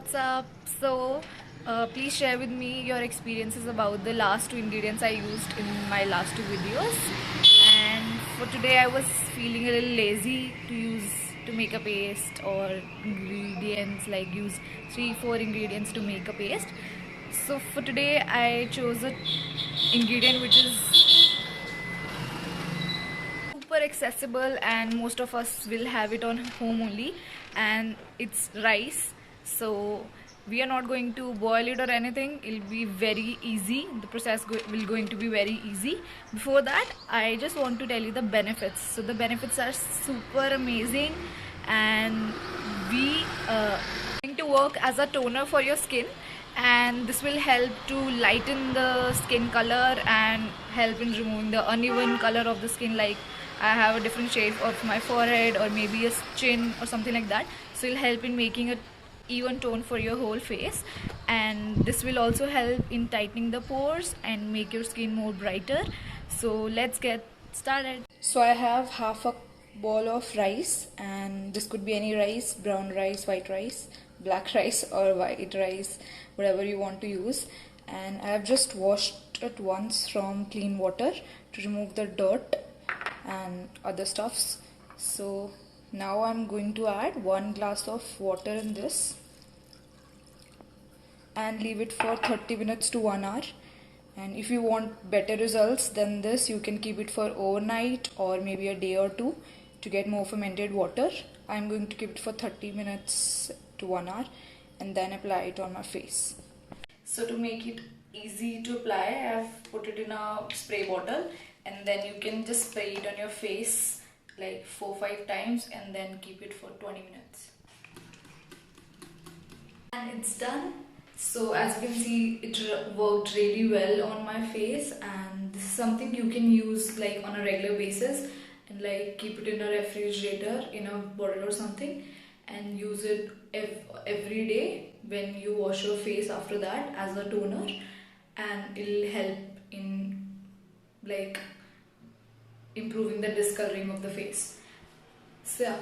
what's up? Please share with me your experiences about the last two ingredients I used in my last two videos. And for today, I was feeling a little lazy to make a paste or ingredients, like use 3-4 ingredients to make a paste. So for today, I chose a ingredient which is super accessible and most of us will have it on home only, and it's rice. So we are not going to boil it or anything. It'll be very easy. The process will going to be very easy. Before that, I just want to tell you the benefits. So the benefits are super amazing, and we going to work as a toner for your skin, and this will help to lighten the skin color and help in removing the uneven color of the skin, like I have a different shade of my forehead or maybe a chin or something like that. So it'll help in making a even tone for your whole face, and this will also help in tightening the pores and make your skin more brighter. So let's get started. So I have half a bowl of rice, and this could be any rice: brown rice, white rice, black rice or white rice, whatever you want to use. And I have just washed it once from clean water to remove the dirt and other stuffs. So now I'm going to add 1 glass of water in this and leave it for 30 minutes to 1 hour. And if you want better results than this, you can keep it for overnight or maybe a day or two to get more fermented water. I'm going to keep it for 30 minutes to 1 hour and then apply it on my face. So to make it easy to apply, I have put it in a spray bottle, and then you can just spray it on your face like 4-5 times and then keep it for 20 minutes. And it's done. So as you can see, it worked really well on my face, and this is something you can use like on a regular basis and like keep it in a refrigerator in a bottle or something and use it every day when you wash your face after that as a toner, and it'll help in like improving the discoloring of the face. So yeah.